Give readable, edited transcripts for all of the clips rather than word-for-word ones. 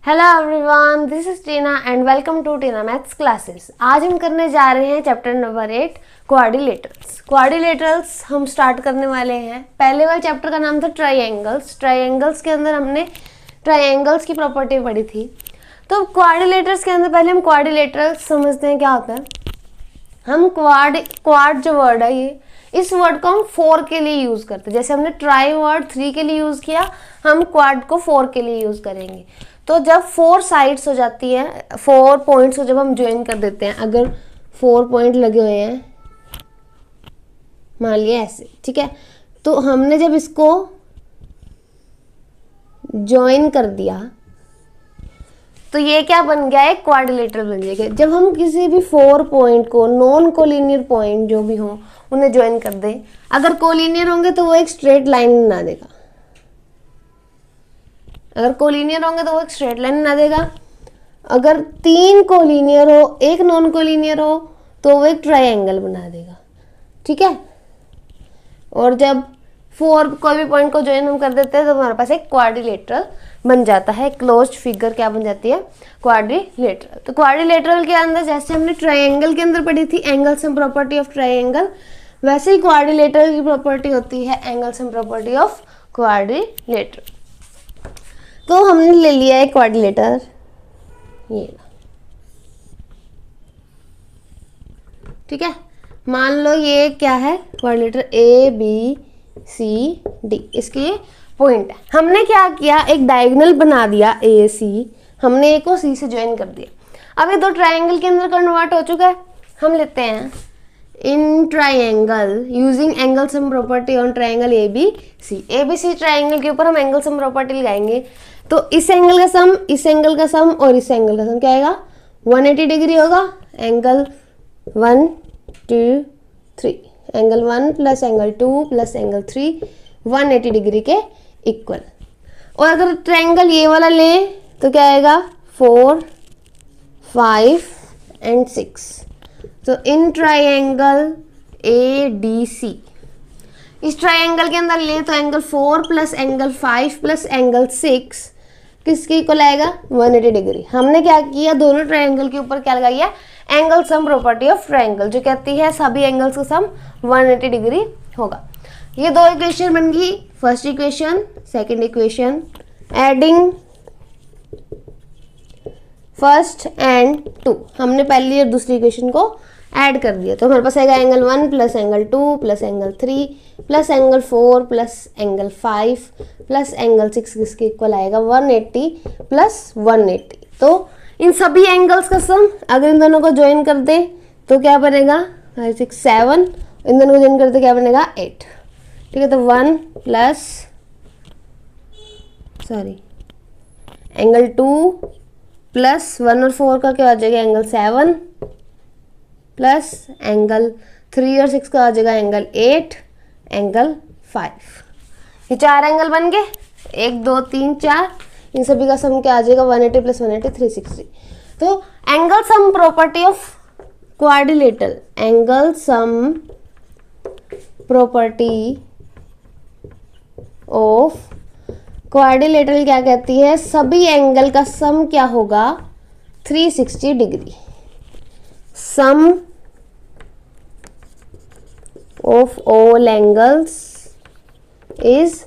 Hello everyone, this is Tina and welcome to Tina maths classes. आज हम करने जा रहे हैं चैप्टर नंबर 8 क्वाड्रिलेटरल्स। क्वाड्रिलेटरल्स हम स्टार्ट करने वाले हैं। पहले वाले चैप्टर का नाम था ट्राइंगल्स। ट्राइंगल्स के अंदर हमने ट्राइंगल्स की प्रॉपर्टी पढ़ी थी। तो क्वाड्रिलेटरल्स के अंदर पहले हम क्वाड्रिलेटरल्स समझते हैं क्या होता है। हम क्वाड जो वर्ड है ये, इस वर्ड को हम 4 के लिए यूज करते हैं। जैसे हमने ट्राई वर्ड 3 के लिए यूज किया, हम क्वाड को 4 के लिए यूज करेंगे। तो जब 4 साइड्स हो जाती है, 4 पॉइंट्स को जब हम ज्वाइन कर देते हैं, अगर 4 पॉइंट लगे हुए हैं मान लिया ऐसे, ठीक है, तो हमने जब इसको ज्वाइन कर दिया तो ये क्या बन गया, एक क्वाड्रिलेटरल बन जाएगा। जब हम किसी भी 4 पॉइंट को, नॉन कोलिनियर पॉइंट जो भी हो, उन्हें ज्वाइन कर दें, अगर कोलिनियर होंगे तो वो एक स्ट्रेट लाइन बना देगा। अगर कोलिनियर होंगे तो वो एक स्ट्रेट लाइन बना देगा। अगर 3 कोलिनियर हो, 1 नॉन कोलिनियर हो, तो वो एक ट्रायंगल बना देगा, ठीक है। और जब 4 कोई भी पॉइंट को ज्वाइन हम कर देते हैं तो हमारे पास एक क्वाड्रिलेटरल बन जाता है। क्लोज्ड फिगर क्या बन जाती है, क्वाड्रिलेटरल। तो क्वाड्रिलेटरल के अंदर जैसे हमने ट्रायंगल के अंदर पढ़ी थी angle sum property of triangle, वैसे ही क्वाड्रिलेटरल की प्रॉपर्टी होती है angle sum property of quadrilateral. तो हमने ले लिया है क्वाड्रिलेटर, ये ठीक है। मान लो ये क्या है, क्वाड्रिलेटर ABCD, इसकी पॉइंट है। हमने क्या किया, एक डायगोनल बना दिया AC, हमने A को C से ज्वाइन कर दिया। अब ये 2 ट्रायंगल के अंदर कन्वर्ट हो चुका है। हम लेते हैं in triangle using angle sum property on triangle ABC triangle के ऊपर हम एंगल सम प्रॉपर्टी लगाएंगे। तो इस एंगल का सम, इस एंगल का सम और इस एंगल का सम क्या आएगा, 180 डिग्री होगा। Angle 1 2 3, angle 1 plus angle 2 plus angle 3 180 degree के इक्वल। और अगर ट्रायंगल ये वाला लें तो क्या आएगा, 4 5 एंड 6। तो इन ट्रायंगल ADC, इस ट्रायंगल के अंदर ले तो angle 4 plus angle 5 plus angle 6 किसके इक्वल आएगा, 180 डिग्री। हमने क्या किया, दोनों ट्रायंगल के ऊपर क्या लगाया, angle sum property of triangle, जो कहती है सभी एंगल्स का सम 180 डिग्री होगा। ये 2 इक्वेशन बन गई, first equation second equation. Adding first and 2, हमने पहली और दूसरी इक्वेशन को ऐड कर दिया तो हमारे पास आएगा angle 1 plus angle 2 plus angle 3 plus angle 4 plus angle 5 plus angle 6 किसके इक्वल आएगा, 180 प्लस 180। तो इन सभी एंगल्स का सम अगर इन दोनों को ज्वाइन कर दे तो क्या बनेगा, 5 6 7, इन दोनों को ज्वाइन कर दे क्या बनेगा, 8, ठीक है। तो 1 प्लस एंगल 2 प्लस 1 और 4 का क्या आ जाएगा, एंगल 7 प्लस एंगल 3 और 6 का आ जाएगा एंगल 8 एंगल 5। ये 4 एंगल बन गए, 1 2 3 4, इन सभी का सम क्या आ जाएगा, 180 प्लस 180 360। तो angle sum property of quadrilateral, angle sum property of quadrilateral क्या कहती है, सभी एंगल का सम क्या होगा, 360 degree. Sum of all angles is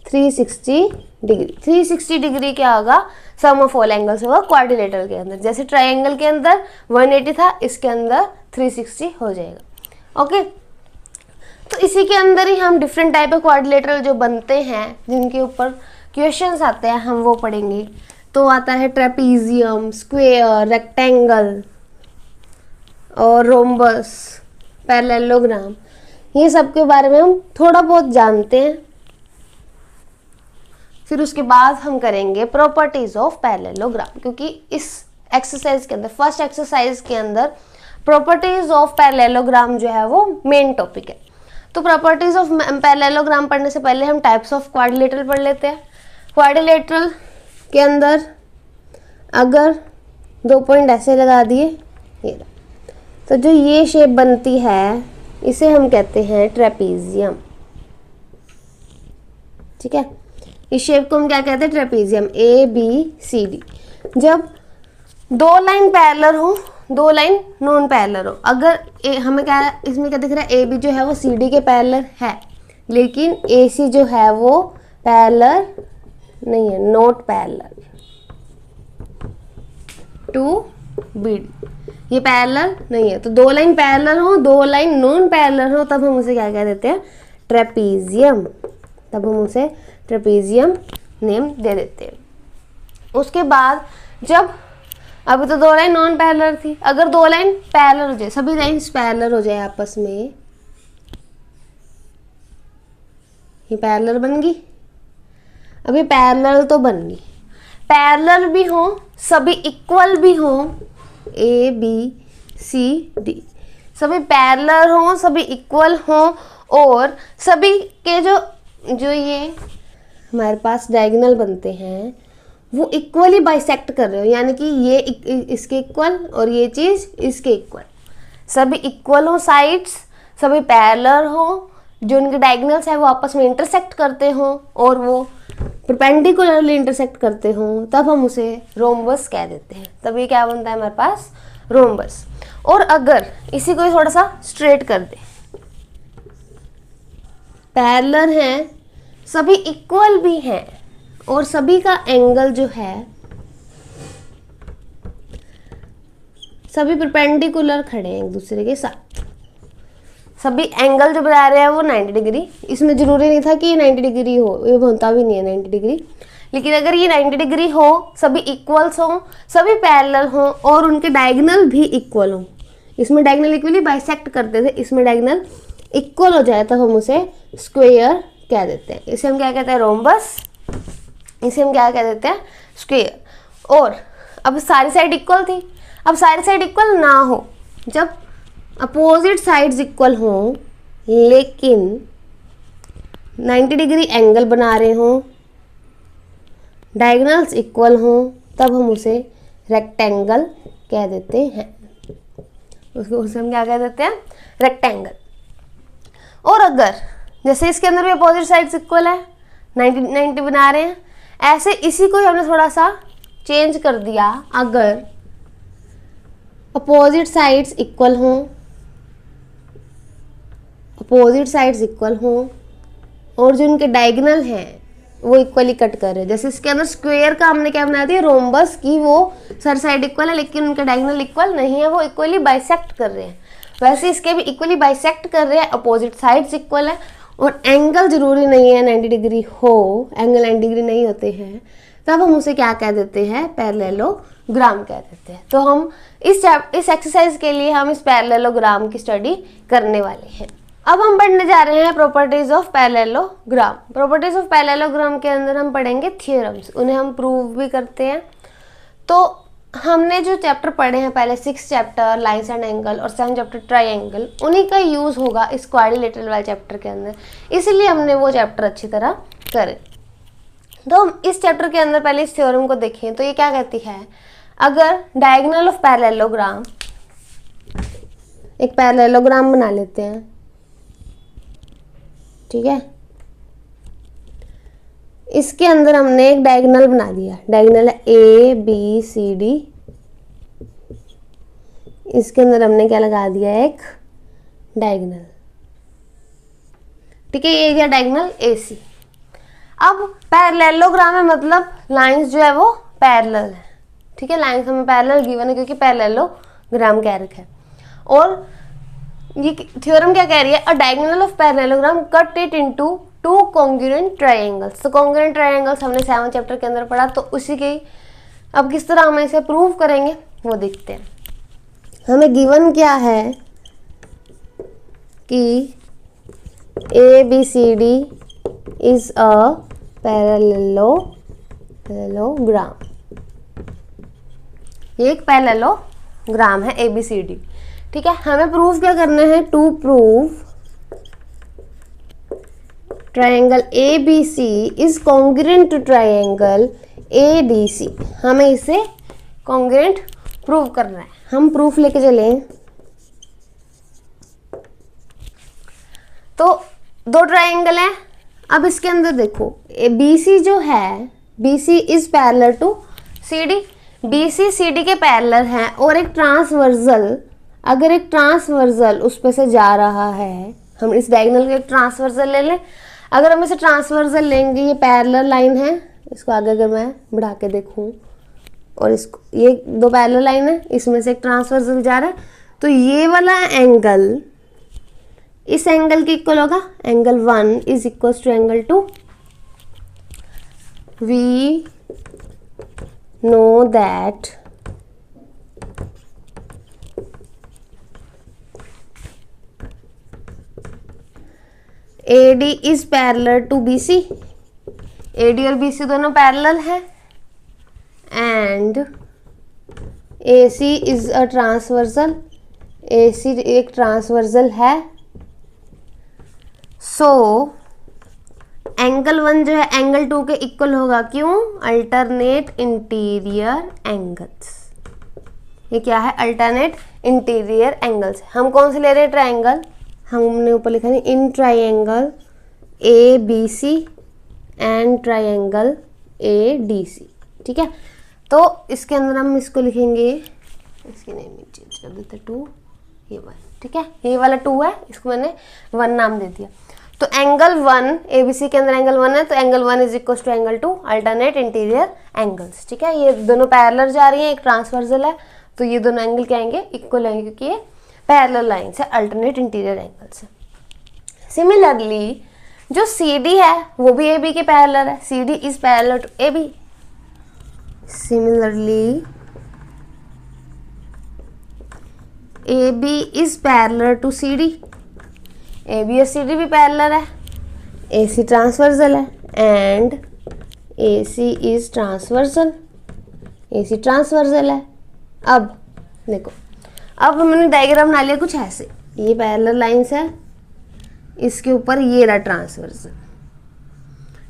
360 degree. 360 degree क्या होगा, सम ऑफ ऑल एंगल्स होगा क्वाड्रिलेटरल के अंदर। जैसे ट्रायंगल के अंदर 180 था, इसके अंदर 360 हो जाएगा, ओके। तो इसी के अंदर ही हम डिफरेंट टाइप ऑफ क्वाड्रिलेटरल जो बनते हैं, जिनके ऊपर क्वेश्चंस आते हैं, हम वो पढ़ेंगे। तो आता है ट्रेपीजियम, स्क्वायर, रेक्टेंगल और रोम्बस, पैरेललोग्राम, ये सब के बारे में हम थोड़ा बहुत जानते हैं। फिर उसके बाद हम करेंगे प्रॉपर्टीज ऑफ पैरेललोग्राम, क्योंकि इस एक्सरसाइज के अंदर, फर्स्ट एक्सरसाइज के अंदर प्रॉपर्टीज ऑफ पैरेललोग्राम जो है वो मेन टॉपिक है। तो प्रॉपर्टीज ऑफ पैरेललोग्राम पढ़ने से पहले हम टाइप्स ऑफ क्वाड्रिलेटरल पढ़ लेते हैं। क्वाड्रिलेटरल के अंदर अगर 2 पॉइंट ऐसे लगा दिए, ये तो जो ये शेप बनती है इसे हम कहते हैं ट्रेपीजियम, ठीक है। इस शेप को हम क्या कहते हैं, ट्रेपेजियम, ABCD। जब दो लाइन पैरेलल हो, दो लाइन नॉन पैरेलल हो, अगर हमें क्या इसमें क्या दिख रहा है, AB जो है वो CD के पैरेलल है, लेकिन AC जो है वो पैरेलल नहीं है, नॉट पैरेलल टू BD, ये पैरेलल नहीं है। तो दो लाइन पैरेलल हो, दो लाइन नॉन पैरेलल हो, तब हम उसे क्या कह देते हैं, ट्रेपेजियम, तब हम उसे ट्रेपेजियम नेम दे देते हैं। उसके बाद जब अभी तो दो लाइन नॉन पैरेलल थी, अगर दो लाइन पैरेलल हो जाए, सभी लाइंस पैरेलल हो जाए आपस में, ये पैरेलल बन गई। अभी पैरेलल तो बन गई, पैरेलल भी हो, सभी इक्वल भी हो, ABCD, सभी पैरेलल हो, सभी इक्वल हो, और सभी के जो ये हमारे पास डायगोनल बनते हैं वो इक्वली बाइसेक्ट कर रहे हो, यानी कि ये इसके इक्वल और ये चीज़ इसके इक्वल, सभी इक्वल हो साइड्स, सभी पैरेलल हो, जो उनके डायगोनल्स है वो आपस में इंटरसेक्ट करते हो और वो परपेंडिकुलरली इंटरसेक्ट करते हो, तब हम उसे रोम्बस कह देते हैं। तब ये क्या बनता है हमारे पास, रोम्बस। और अगर इसी को थोड़ा सा स्ट्रेट कर दे, पैरेलल हैं, सभी इक्वल भी हैं, और सभी का एंगल जो है सभी परपेंडिकुलर खड़े हैं एक दूसरे के साथ, सभी एंगल जो बता रहे हैं वो 90 डिग्री, इसमें जरूरी नहीं था कि ये 90 डिग्री हो, ये बनता भी नहीं है 90 डिग्री, लेकिन अगर ये 90 डिग्री हो, सभी इक्वल्स हो, सभी पैरेलल हो, और उनके डायगोनल भी इक्वल हो, इसमें डायगोनल इक्वली बाइसेक्ट करते थे, इसमें डायगोनल इक्वल हो जाए तब हम उसे स्क्वायर कह देते हैं। इसे हम क्या कहते हैं, रोम्बस, इसे हम क्या कह देते हैं, स्क्वायर। और अब सारी साइड इक्वल थी, अब सारी साइड इक्वल ना हो, जब अपोजिट साइड्स इक्वल हो लेकिन 90 डिग्री एंगल बना रहे हो, डायगोनल्स इक्वल हो, तब हम उसे रेक्टेंगल कह देते हैं। उसे हम क्या कह देते हैं, रेक्टेंगल। और अगर जैसे इसके अंदर भी अपोजिट साइड्स इक्वल है, 90 बना रहे हैं, ऐसे इसी को ही हमने थोड़ा सा चेंज कर दिया, अगर अपोजिट साइड्स इक्वल हों, अपोजिट साइड्स इक्वल हों, और जो उनके डायगोनल हैं वो इक्वली कट कर रहे हैं, जैसे इसके अंदर स्क्वायर का हमने क्या बना दिया, रोम्बस की, वो सर साइड इक्वल है लेकिन उनके डायगोनल इक्वल नहीं है, वो इक्वली बाइसेक्ट कर रहे हैं, वैसे इसके भी इक्वली बाइसेक्ट कर रहे हैं, अपोजिट साइड्स इक्वल है, और एंगल जरूरी नहीं है 90 डिग्री हो, एंगल 90 डिग्री नहीं होते हैं, तब हम उसे क्या कह देते हैं, पैरेललोग्राम कह देते हैं। तो हम इस एक्सरसाइज के लिए हम इस पैरेललोग्राम की स्टडी करने वाले हैं। अब हम पढ़ने जा रहे हैं properties of parallelogram. Properties of parallelogram के अंदर हम पढ़ेंगे थियोरम्स, उन्हें हम प्रूव भी करते हैं। तो हमने जो चैप्टर पढ़े हैं पहले, 6 चैप्टर लाइन्स एंड एंगल और 7 चैप्टर ट्रायंगल, उन्हीं का यूज़ होगा इस क्वाड्रिलेटरल वाले चैप्टर के अंदर, इसलिए हमने वो चैप्टर अच्छी तरह करे। तो हम इस चैप्टर के अंदर पहले इस थ्योरम को देखें, तो ये क्या कहती है, अगर डायगोनल ऑफ पैरेललोग्राम, एक पैरेललोग्राम बना लेते हैं, ठीक है, इसके अंदर हमने एक डायगोनल बना दिया, डायगोनल है ABCD, इसके अंदर हमने क्या लगा दिया, एक डायगोनल, ठीक है, ये गया डायगोनल AC। अब पैरेललोग्राम में मतलब लाइंस जो है वो पैरेलल है, ठीक है, लाइंस हमें पैरेलल गिवन है क्योंकि पैरेललोग्राम कह रखा है। और ये थ्योरम क्या कह रही है, अ diagonal of parallelogram cut it into 2 congruent triangles. तो कॉन्ग्रुएंट ट्रायंगल्स हमने 7 चैप्टर के अंदर पढ़ा, तो उसी के अब किस तरह हम इसे प्रूव करेंगे वो देखते हैं। हमें गिवन क्या है कि ABCD इज अ पैरेललोग्राम, ये एक पैरेललोग्राम है ABCD, ठीक है। हमें प्रूव क्या करना है, to prove triangle ABC is congruent to triangle ADC। हमें इसे कॉन्ग्रुएंट प्रूव करना है। हम प्रूफ लेके चले, तो 2 ट्रायंगल हैं, अब इसके अंदर देखो बी सी जो है, B C is parallel to C D, B C C D के पैरेलल है और एक ट्रांसवर्सल, अगर एक ट्रांसवर्सल उस पे से जा रहा है, हम इस डायगोनल का एक ट्रांसवर्सल ले लें, अगर हम इसे ट्रांसवर्सल लेंगे, ये पैरेलल लाइन है, इसको आगे अगर मैं बढ़ा के देखूं और इसको, ये दो पैरेलल लाइन है, इसमें से एक ट्रांसवर्सल जा रहा है, तो ये वाला एंगल इस एंगल के इक्वल होगा, angle 1 is equal to angle 2। We know that AD is parallel to BC, AD और BC दोनों पैरेलल है, and AC is a transversal, AC एक ट्रांसवर्सल है। सो एंगल 1 जो है एंगल 2 के इक्वल होगा, क्यों? Alternate interior angles. ये क्या है? Alternate interior angles. हम कौन से ले रहे हैं? ट्राइंगल। हमने ऊपर लिखा है in triangle ABC and triangle ADC, ठीक है। तो इसके अंदर हम इसको लिखेंगे, इसकी नेम चेंज कर देते 2, ये 1, ठीक है। ये वाला 2 है, इसको मैंने 1 नाम दे दिया। तो एंगल 1 ABC के अंदर एंगल 1 है, तो angle 1 is equal to angle 2, alternate interior angles, ठीक है। ये दोनों पैरेलल जा रही हैं, एक ट्रांसवर्सल है, तो ये दोनों एंगल क्या आएंगे? इक्वल आएंगे, क्योंकि ये पैरेलल लाइन से अल्टरनेट इंटीरियर एंगल्स है। सिमिलरली जो CD है वो भी AB के पैरेलल है, CD is parallel to AB। Similarly AB is parallel to CD, AB और CD भी पैरेलल है, AC ट्रांसवर्सल है, and AC is transversal, AC transversal है। अब देखो, अब हमने डायग्राम बना लिया कुछ ऐसे, ये पैरेलल लाइंस है, इसके ऊपर ये रहा ट्रांसवर्सल,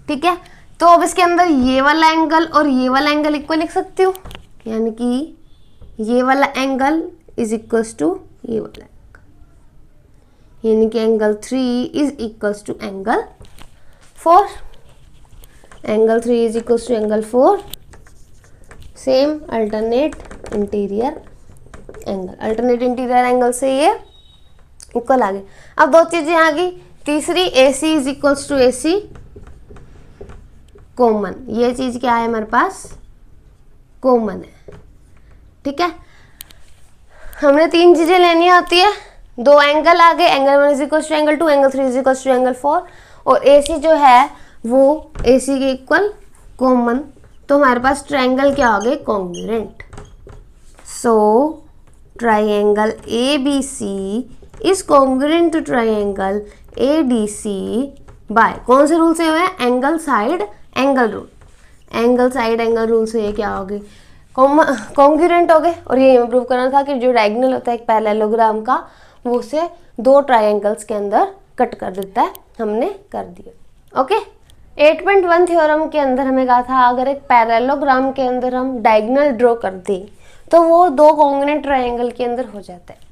ठीक है। तो अब इसके अंदर ये वाला एंगल और ये वाला एंगल इक्वल लिख सकती हूँ, यानी कि ये वाला एंगल इज इक्वल्स टू ये वाला एंगल, यानी कि angle 3 is equals to angle 4, angle 3 is equals to angle 4, same alternate interior angle, alternate interior angle से ये इक्वल आ गए। अब दो चीजें आ गई, तीसरी AC is equals to AC common, ये चीज क्या है हमारे पास? कॉमन है, ठीक है। हमने 3 चीजें लेनी होती है, 2 एंगल आ गए, angle 1 is equals to angle 2, angle 3 is equals to angle 4, और AC जो है वो AC के इक्वल कॉमन, तो हमारे पास ट्रायंगल क्या हो गए? Congruent. So triangle ABC is congruent to triangle ADC by कौन से रूल से हुए हैं? Angle side angle rule, angle side angle rule से ये क्या हो गए? कॉन्ग्रुएंट हो गए। और ये प्रूव करना था कि जो डायगोनल होता है एक पैरेललोग्राम का, वो उसे 2 ट्रायंगल्स के अंदर कट कर देता है, हमने कर दिया। ओके, 8.1 थ्योरम के अंदर हमें कहा था अगर एक पैरेललोग्राम के अंदर हम डायगोनल ड्रॉ कर दें तो वो 2 कॉन्ग्रुएंट ट्रायंगल के अंदर हो जाता है।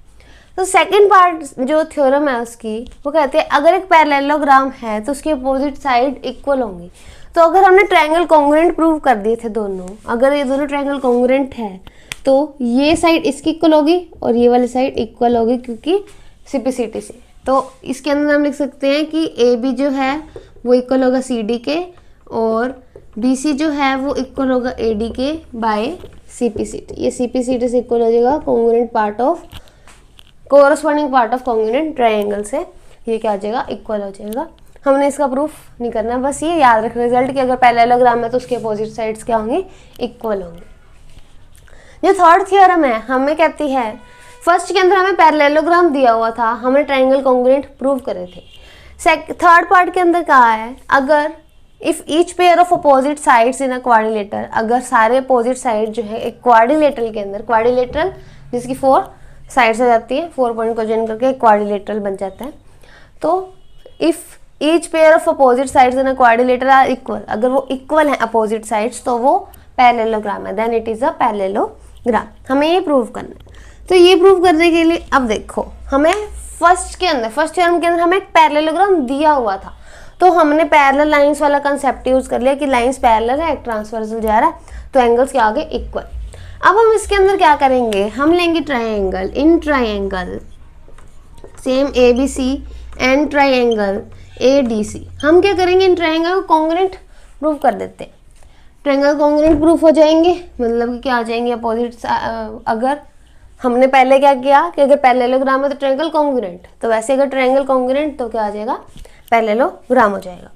तो सेकंड पार्ट जो थ्योरम है उसकी, वो कहते हैं अगर एक पैरेललोग्राम है तो उसकी अपोजिट साइड इक्वल होंगी। तो अगर हमने ट्रायंगल कॉन्ग्रुएंट प्रूव कर दिए थे दोनों, अगर ये दोनों ट्रायंगल कॉन्ग्रुएंट है तो ये साइड इसकी इक्वल होगी और ये वाली साइड इक्वल होगी, क्योंकि सिम्प्लिसिटी से। तो इसके अंदर हम लिख सकते हैं कि AB जो है वो इक्वल होगा CD के, और BC जो है वो इक्वल होगा AD के बाय CPCT। ये CPCT से इक्वल हो जाएगा congruent part of, corresponding part of congruent triangle से ये क्या हो जाएगा? इक्वल हो जाएगा। हमने इसका प्रूफ नहीं करना, बस ये याद रखना रिजल्ट कि अगर पैरेललोग्राम है तो उसके अपोजिट साइड्स क्या होंगी? इक्वल होंगे। जो थर्ड थ्योरम है हमें कहती है, फर्स्ट के अंदर हमें पैरेललोग्राम दिया हुआ था, हमने ट्रायंगल कॉन्ग्रुएंट प्रूव करे थे। थर्ड पार्ट के अंदर कहा है अगर if each pair of opposite sides in a quadrilateral, अगर सारे अपोजिट साइड जो है एक क्वाड्रिलेटरल के अंदर, क्वाड्रिलेटरल जिसकी 4 साइड्स आ जाती है, 4 पॉइंट को ज्वाइन करके क्वाड्रिलेटरल बन जाता है। तो if each pair of opposite sides in a quadrilateral are equal, अगर वो इक्वल है अपोजिट साइड्स तो वो पैरेललोग्राम है, then it is a parallelogram. हमें ये प्रूव करना है। तो ये प्रूव करने के लिए अब देखो, हमें फर्स्ट थ्योरम के अंदर हमें एक पैरेललोग्राम दिया हुआ था, तो हमने पैरेलल लाइंस वाला कंसेप्ट यूज कर लिया कि लाइंस पैरेलल है, एक ट्रांसवर्सल जा रहा है, तो एंगल्स क्या आ गए इक्वल। अब हम इसके अंदर क्या करेंगे, हम लेंगे triangle, in triangle same ABC and triangle ADC। हम क्या करेंगे, इन ट्राइंगल को कॉन्ग्रुएंट प्रूव कर देते हैं। ट्राइंगल कॉन्ग्रुएंट प्रूफ हो जाएंगे, मतलब कि क्या आ जाएंगे अपोजिट। अगर हमने पहले क्या किया कि अगर पैरेललोग्राम है तो ट्रायंगल कॉन्ग्रुएंट, तो वैसे अगर ट्रायंगल कॉन्ग्रुएंट तो क्या आ जाएगा, पैरेललोग्राम हो जाएगा।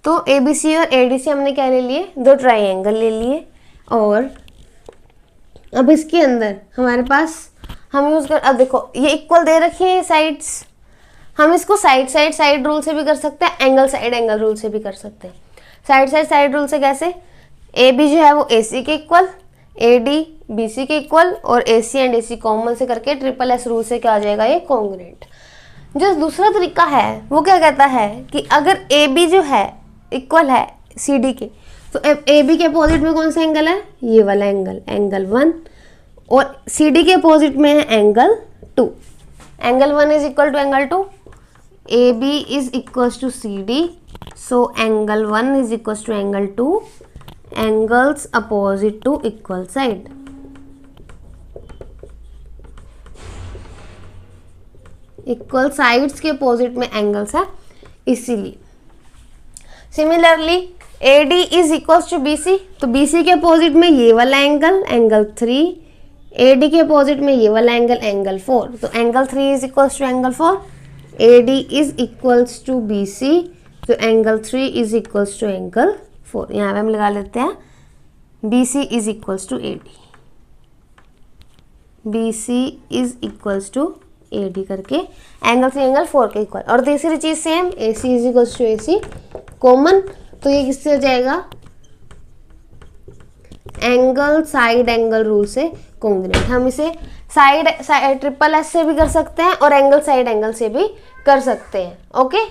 तो ABC और ADC हमने क्या ले लिए, दो ट्रायंगल ले लिए। और अब इसके अंदर हमारे पास हम यूज कर, अब देखो ये इक्वल दे रखी है साइड्स, हम इसको साइड रूल से भी कर सकते हैं, एंगल रूल से भी कर सकते हैं। साइड रूल से कैसे, AB जो है वो AC के इक्वल, AD BC के इक्वल और AC एंड AC कॉमन से करके SSS रूल से क्या आ जाएगा, ये कॉन्ग्रुएंट। जो दूसरा तरीका है वो क्या कहता है कि अगर AB जो है इक्वल है CD के, तो AB के अपोजिट में कौन सा एंगल है, ये वाला एंगल, एंगल 1, और CD के अपोजिट में है angle 2। Angle 1 is equal to angle 2, AB is equal to CD, so angle 1 is equal to angle 2, angles opposite to equal side. Equal sides के अपोजिट में एंगल्स है इसीलिए। Similarly AD is equal to BC, तो BC के opposite में ये वाला angle, angle 3, AD के अपोजिट में ये वाला एंगल, एंगल 4, तो angle 3 is equal to angle 4, AD is equal to BC, तो angle 3 is equal to angle 4। यहाँ पे हम लगा लेते हैं BC is equal to AD, BC is equal to AD करके एंगल 3 एंगल 4 के इक्वल। और तीसरी चीज same, AC is equal to AC common, तो ये किससे हो जाएगा, एंगल साइड एंगल रूल से कॉन्ग्रुएंट। हम इसे साइड SSS से भी कर सकते हैं और एंगल साइड एंगल से भी कर सकते हैं। ओके।